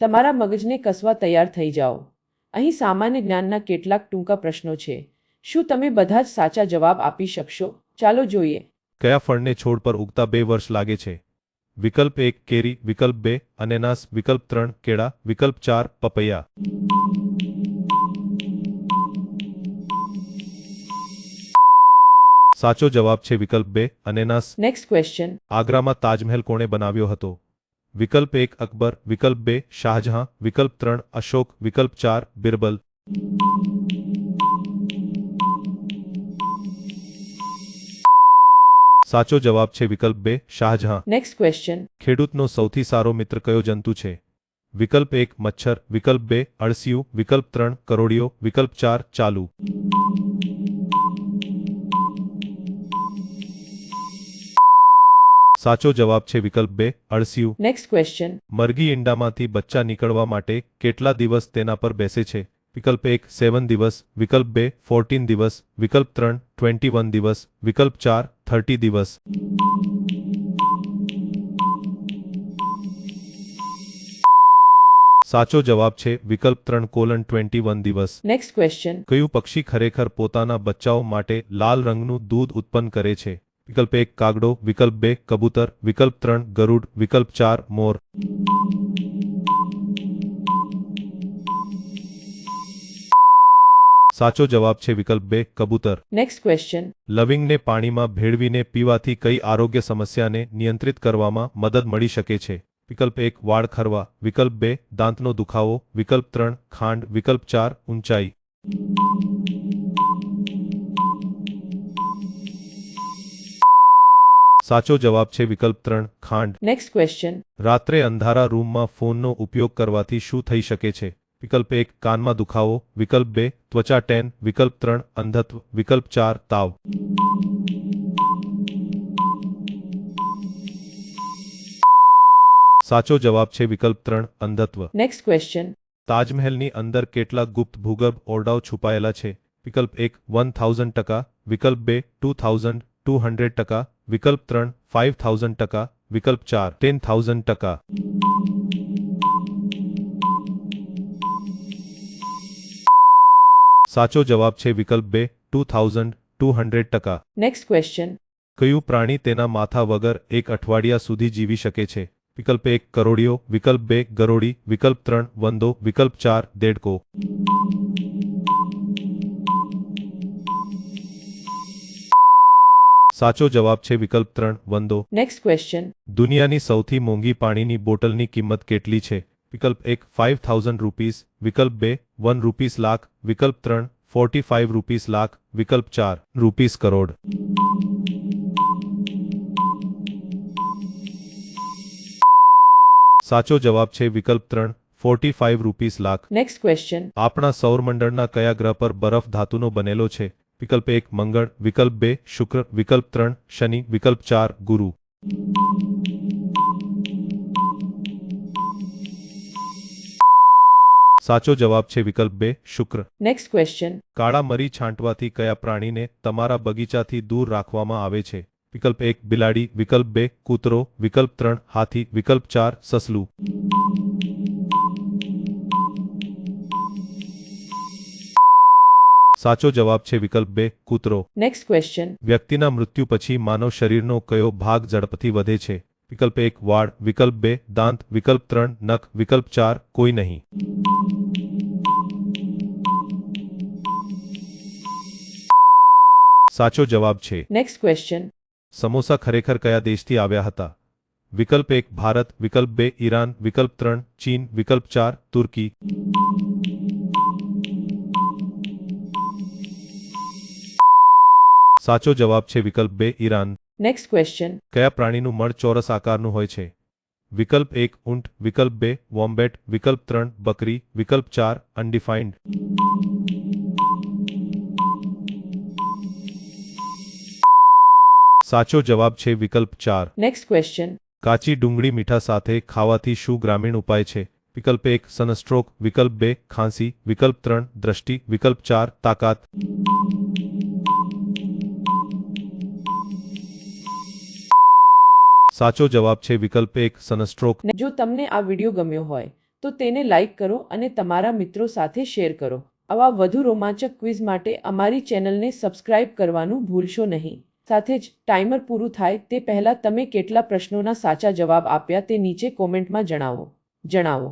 તમારા મગજને કસવા તૈયાર થઈ જાઓ. અહીં સામાન્ય જ્ઞાનના કેટલાક ટૂંકા પ્રશ્નો છે. શું તમે બધા જ સાચા જવાબ આપી શકશો? ચાલો જોઈએ. કયા ફળને છોડ પર ઉગતા 2 વર્ષ લાગે છે? વિકલ્પ 1 કેરી, વિકલ્પ 2 અનાનસ, વિકલ્પ 3 કેળા, વિકલ્પ 4 પપૈયા. સાચો જવાબ છે વિકલ્પ 2 અનાનસ. Next question. આગ્રામાં તાજમહેલ કોણે બનાવ્યો હતો? વિકલ્પ 1 અકબર, વિકલ્પ 2 શાહજહાં, વિકલ્પ 3 અશોક, વિકલ્પ 4 બિરબલ. સાચો જવાબ છે વિકલ્પ 2 શાહજહાં. Next question. ખેડૂતનો સૌથી સારો મિત્ર કયો જંતુ છે? વિકલ્પ 1 મચ્છર, વિકલ્પ 2 અળસિયું, વિકલ્પ 3 કરોળિયો, વિકલ્પ 4 ચાલુ. સાચો જવાબ છે વિકલ્પ 2 અળસિયું. Next question. મરઘી ઈંડામાંથી બચ્ચા નીકળવા માટે કેટલા દિવસ તેના પર બેસે છે? વિકલ્પ 1 7 દિવસ, વિકલ્પ 2 14 દિવસ, વિકલ્પ 3 21 દિવસ, વિકલ્પ 4 30 દિવસ. સાચો જવાબ છે વિકલ્પ 3 21 દિવસ. Next question. કયું પક્ષી ખરેખર પોતાના બચ્ચાઓ માટે લાલ રંગનું દૂધ ઉત્પન્ન કરે છે? વિકલ્પ 1 કાગડો, વિકલ્પ 2 કબૂતર, વિકલ્પ 3 ગરુડ, વિકલ્પ 4 મોર. સાચો જવાબ છે વિકલ્પ 2 કબૂતર. Next question. લવિંગને પાણીમાં ભેળવીને પીવાથી કઈ આરોગ્ય સમસ્યાને નિયંત્રિત કરવામાં મદદ મળી શકે છે? વિકલ્પ 1 વાળ ખરવા, વિકલ્પ 2 દાંતનો દુખાવો, વિકલ્પ 3 ખાંડ, વિકલ્પ 4 ઊંચાઈ. સાચો જવાબ છે વિકલ્પ 3 ખાંડ. Next question. રાત્રે અંધારા રૂમમાં ફોનનો ઉપયોગ કરવાથી શું થઈ શકે છે? વિકલ્પ 1 કાનમાં દુખાવો, વિકલ્પ 2 ત્વચા ટેન, વિકલ્પ 3 અંધત્વ, વિકલ્પ 4 તાવ. સાચો જવાબ છે વિકલ્પ 3 અંધત્વ. Next question. તાજમહેલની અંદર કેટલા ગુપ્ત ભૂગર્ભ ઓરડાઓ છુપાયેલા છે? વિકલ્પ 1 1000%, વિકલ્પ 2 2200%, વિકલ્પ 3 5000%, વિકલ્પ 4 10000%. સાચો જવાબ છે વિકલ્પ 2 2200%. Next question. કયું પ્રાણી તેના માથા વગર 1 અઠવાડિયા સુધી જીવી શકે છે? વિકલ્પ 1 કરોળિયો, વિકલ્પ 2 ગરોળી, વિકલ્પ 3 વંદો, વિકલ્પ 4 દેડકો. સાચો જવાબ છે વિકલ્પ 3 વંદો. Next question. દુનિયાની સૌથી મોંઘી પાણીની બોટલની કિંમત કેટલી છે? વિકલ્પ 1 5000 રૂપીસ, વિકલ્પ 2 1 રૂપીસ લાખ, વિકલ્પ 3 45 રૂપીસ લાખ, વિકલ્પ 4 રૂપીસ કરોડ. સાચો જવાબ છે વિકલ્પ 3 45 રૂપીસ લાખ. Next question. આપણા સૌરમંડળના કયા ગ્રહ પર બરફ ધાતુનો બનેલો છે? વિકલ્પ 1 મંગળ, વિકલ્પ 2 શુક્ર, વિકલ્પ 3 શનિ, વિકલ્પ 4 ગુરુ. સાચો જવાબ છે વિકલ્પ 2 શુક્ર. Next question. કાળા મરી છાંટવાથી કયા પ્રાણીને તમારા બગીચાથી દૂર રાખવામાં આવે છે? વિકલ્પ 1 બિલાડી, વિકલ્પ 2 કૂતરો, વિકલ્પ 3 હાથી, વિકલ્પ 4 સસલું. સાચો જવાબ છે વિકલ્પ 2 કૂતરો. Next question. વ્યક્તિના મૃત્યુ પછી માનવ શરીરનો કયો ભાગ ઝડપથી વધે છે? વિકલ્પ 1 વાળ, વિકલ્પ 2 દાંત, વિકલ્પ 3 નખ, વિકલ્પ 4 કોઈ નહીં. સાચો જવાબ છે નેક્સ્ટ ક્વેશ્ચન. સમોસા ખરેખર કયા દેશથી આવ્યા હતા? વિકલ્પ 1 ભારત, વિકલ્પ 2 ઈરાન, વિકલ્પ 3 ચીન, વિકલ્પ 4 તુર્કી. સાચો જવાબ છે વિકલ્પ 2 ઈરાન. Next question. કયા પ્રાણીનું મળ ચોરસ આકારનું હોય છે? વિકલ્પ 1 ઊંટ, વિકલ્પ 2 વોમ્બેટ, વિકલ્પ 3 બકરી, વિકલ્પ 4 અનડિફાઇન્ડ. સાચો જવાબ છે વિકલ્પ 4. Next question. કાચી ડુંગળી મીઠા સાથે ખાવાથી શું ગ્રામીણ ઉપાય છે? વિકલ્પ 1 સનસ્ટ્રોક, વિકલ્પ 2 ખાંસી, વિકલ્પ 3 દ્રષ્ટિ, વિકલ્પ 4 તાકાત. સાચો જવાબ છે વિકલ્પ 1 સનસ્ટ્રોક. જો તમને આ વિડિયો ગમ્યો હોય તો તેને લાઈક કરો અને તમારા મિત્રો સાથે શેર કરો. આવા વધુ રોમાંચક ક્વિઝ માટે અમારી ચેનલને સબસ્ક્રાઇબ કરવાનું ભૂલશો નહીં. સાથે જ ટાઈમર પૂરું થાય તે પહેલાં તમે કેટલા પ્રશ્નોના સાચા જવાબ આપ્યા તે નીચે કોમેન્ટમાં જણાવો.